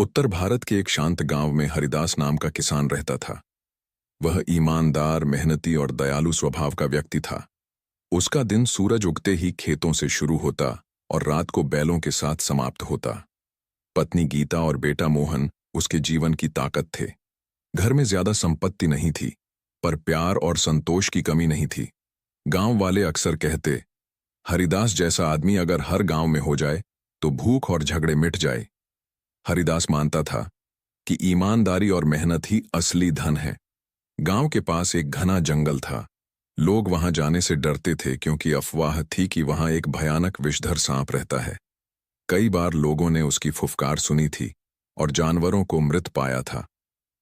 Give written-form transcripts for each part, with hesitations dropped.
उत्तर भारत के एक शांत गांव में हरिदास नाम का किसान रहता था। वह ईमानदार, मेहनती और दयालु स्वभाव का व्यक्ति था। उसका दिन सूरज उगते ही खेतों से शुरू होता और रात को बैलों के साथ समाप्त होता। पत्नी गीता और बेटा मोहन उसके जीवन की ताकत थे। घर में ज्यादा संपत्ति नहीं थी, पर प्यार और संतोष की कमी नहीं थी। गांव वाले अक्सर कहते, हरिदास जैसा आदमी अगर हर गांव में हो जाए तो भूख और झगड़े मिट जाए। हरिदास मानता था कि ईमानदारी और मेहनत ही असली धन है। गांव के पास एक घना जंगल था। लोग वहां जाने से डरते थे क्योंकि अफवाह थी कि वहां एक भयानक विषधर सांप रहता है। कई बार लोगों ने उसकी फुफकार सुनी थी और जानवरों को मृत पाया था,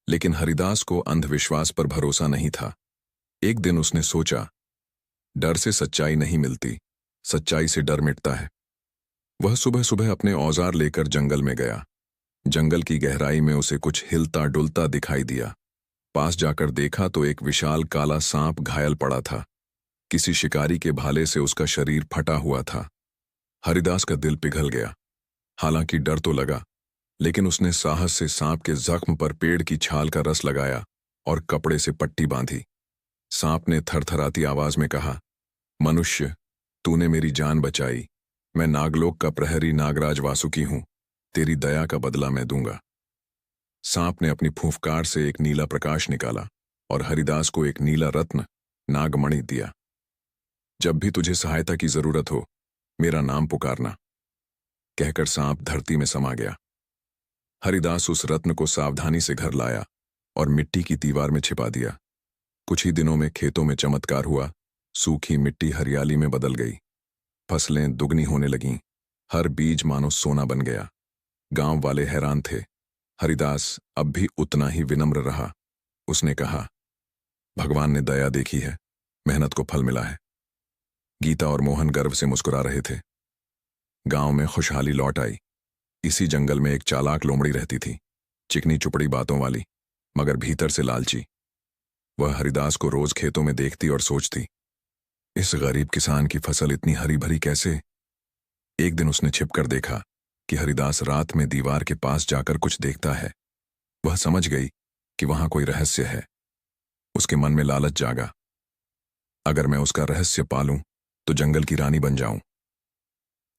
लेकिन हरिदास को अंधविश्वास पर भरोसा नहीं था। एक दिन उसने सोचा, डर से सच्चाई नहीं मिलती, सच्चाई से डर मिटता है। वह सुबह सुबह अपने औजार लेकर जंगल में गया। जंगल की गहराई में उसे कुछ हिलता डुलता दिखाई दिया। पास जाकर देखा तो एक विशाल काला सांप घायल पड़ा था। किसी शिकारी के भाले से उसका शरीर फटा हुआ था। हरिदास का दिल पिघल गया। हालांकि डर तो लगा, लेकिन उसने साहस से सांप के जख्म पर पेड़ की छाल का रस लगाया और कपड़े से पट्टी बांधी। सांप ने थरथराती आवाज में कहा, मनुष्य, तूने मेरी जान बचाई। मैं नागलोक का प्रहरी नागराज वासुकी हूं। तेरी दया का बदला मैं दूंगा। सांप ने अपनी फूंफकार से एक नीला प्रकाश निकाला और हरिदास को एक नीला रत्न, नागमणि दिया। जब भी तुझे सहायता की जरूरत हो, मेरा नाम पुकारना, कहकर सांप धरती में समा गया। हरिदास उस रत्न को सावधानी से घर लाया और मिट्टी की दीवार में छिपा दिया। कुछ ही दिनों में खेतों में चमत्कार हुआ। सूखी मिट्टी हरियाली में बदल गई। फसलें दुगनी होने लगीं। हर बीज मानो सोना बन गया। गांव वाले हैरान थे। हरिदास अब भी उतना ही विनम्र रहा। उसने कहा, भगवान ने दया देखी है, मेहनत को फल मिला है। गीता और मोहन गर्व से मुस्कुरा रहे थे। गांव में खुशहाली लौट आई। इसी जंगल में एक चालाक लोमड़ी रहती थी, चिकनी चुपड़ी बातों वाली, मगर भीतर से लालची। वह हरिदास को रोज खेतों में देखती और सोचती, इस गरीब किसान की फसल इतनी हरी भरी कैसे। एक दिन उसने छिपकर देखा कि हरिदास रात में दीवार के पास जाकर कुछ देखता है। वह समझ गई कि वहां कोई रहस्य है। उसके मन में लालच जागा, अगर मैं उसका रहस्य पालूं तो जंगल की रानी बन जाऊं।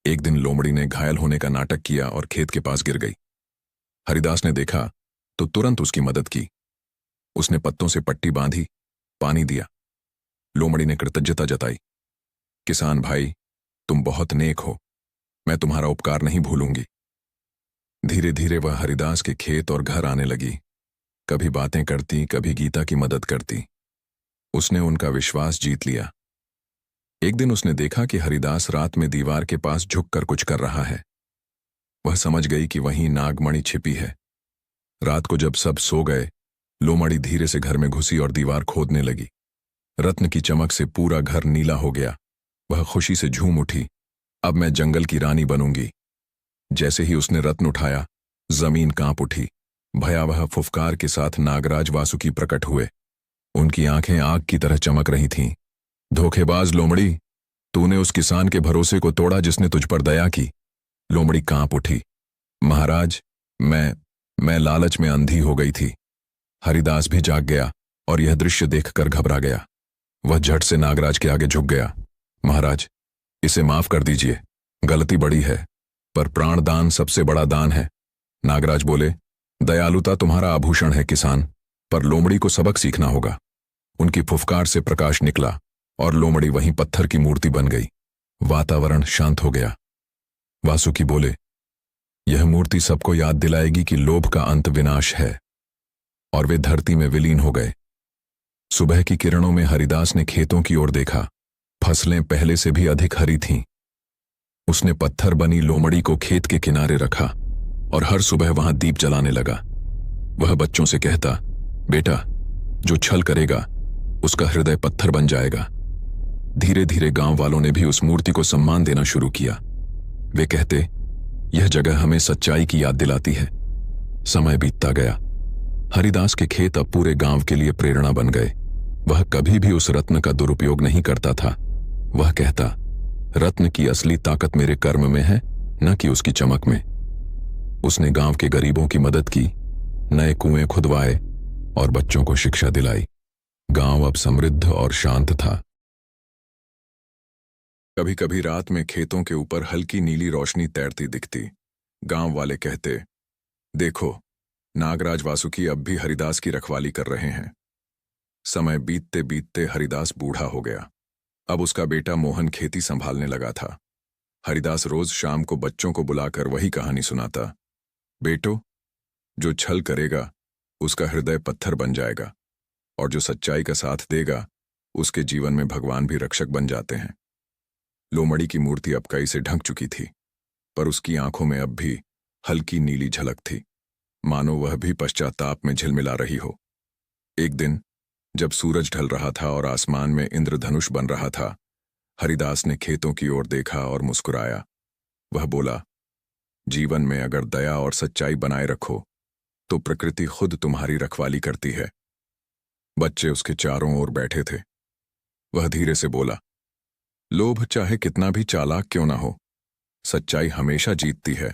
एक दिन लोमड़ी ने घायल होने का नाटक किया और खेत के पास गिर गई। हरिदास ने देखा तो तुरंत उसकी मदद की। उसने पत्तों से पट्टी बांधी, पानी दिया। लोमड़ी ने कृतज्ञता जताई, किसान भाई, तुम बहुत नेक हो, मैं तुम्हारा उपकार नहीं भूलूंगी। धीरे धीरे वह हरिदास के खेत और घर आने लगी। कभी बातें करती, कभी गीता की मदद करती। उसने उनका विश्वास जीत लिया। एक दिन उसने देखा कि हरिदास रात में दीवार के पास झुककर कुछ कर रहा है। वह समझ गई कि वहीं नागमणि छिपी है। रात को जब सब सो गए, लोमड़ी धीरे से घर में घुसी और दीवार खोदने लगी। रत्न की चमक से पूरा घर नीला हो गया। वह खुशी से झूम उठी, अब मैं जंगल की रानी बनूंगी। जैसे ही उसने रत्न उठाया, जमीन कांप उठी। भयावह फुफकार के साथ नागराज वासुकी प्रकट हुए। उनकी आंखें आग की तरह चमक रही थीं। धोखेबाज लोमड़ी, तूने उस किसान के भरोसे को तोड़ा जिसने तुझ पर दया की। लोमड़ी कांप उठी, महाराज, मैं लालच में अंधी हो गई थी। हरिदास भी जाग गया और यह दृश्य देखकर घबरा गया। वह झट से नागराज के आगे झुक गया। महाराज, इसे माफ कर दीजिए, गलती बड़ी है, पर प्राणदान सबसे बड़ा दान है। नागराज बोले, दयालुता तुम्हारा आभूषण है किसान, पर लोमड़ी को सबक सीखना होगा। उनकी फुफकार से प्रकाश निकला और लोमड़ी वहीं पत्थर की मूर्ति बन गई। वातावरण शांत हो गया। वासुकी बोले, यह मूर्ति सबको याद दिलाएगी कि लोभ का अंत विनाश है। और वे धरती में विलीन हो गए। सुबह की किरणों में हरिदास ने खेतों की ओर देखा। फसलें पहले से भी अधिक हरी थीं। उसने पत्थर बनी लोमड़ी को खेत के किनारे रखा और हर सुबह वहां दीप जलाने लगा। वह बच्चों से कहता, बेटा, जो छल करेगा उसका हृदय पत्थर बन जाएगा। धीरे धीरे गांव वालों ने भी उस मूर्ति को सम्मान देना शुरू किया। वे कहते, यह जगह हमें सच्चाई की याद दिलाती है। समय बीतता गया। हरिदास के खेत अब पूरे गांव के लिए प्रेरणा बन गए। वह कभी भी उस रत्न का दुरुपयोग नहीं करता था। वह कहता, रत्न की असली ताकत मेरे कर्म में है, न कि उसकी चमक में। उसने गांव के गरीबों की मदद की, नए कुएं खुदवाए और बच्चों को शिक्षा दिलाई। गांव अब समृद्ध और शांत था। कभी कभी रात में खेतों के ऊपर हल्की नीली रोशनी तैरती दिखती। गांव वाले कहते, देखो, नागराज वासुकी अब भी हरिदास की रखवाली कर रहे हैं। समय बीतते बीतते हरिदास बूढ़ा हो गया। अब उसका बेटा मोहन खेती संभालने लगा था। हरिदास रोज शाम को बच्चों को बुलाकर वही कहानी सुनाता। बेटो, जो छल करेगा उसका हृदय पत्थर बन जाएगा, और जो सच्चाई का साथ देगा उसके जीवन में भगवान भी रक्षक बन जाते हैं। लोमड़ी की मूर्ति अब कई से ढक चुकी थी, पर उसकी आंखों में अब भी हल्की नीली झलक थी, मानो वह भी पश्चाताप में झिलमिला रही हो। एक दिन जब सूरज ढल रहा था और आसमान में इंद्रधनुष बन रहा था, हरिदास ने खेतों की ओर देखा और मुस्कुराया। वह बोला, जीवन में अगर दया और सच्चाई बनाए रखो तो प्रकृति खुद तुम्हारी रखवाली करती है। बच्चे उसके चारों ओर बैठे थे। वह धीरे से बोला, लोभ चाहे कितना भी चालाक क्यों ना हो, सच्चाई हमेशा जीतती है।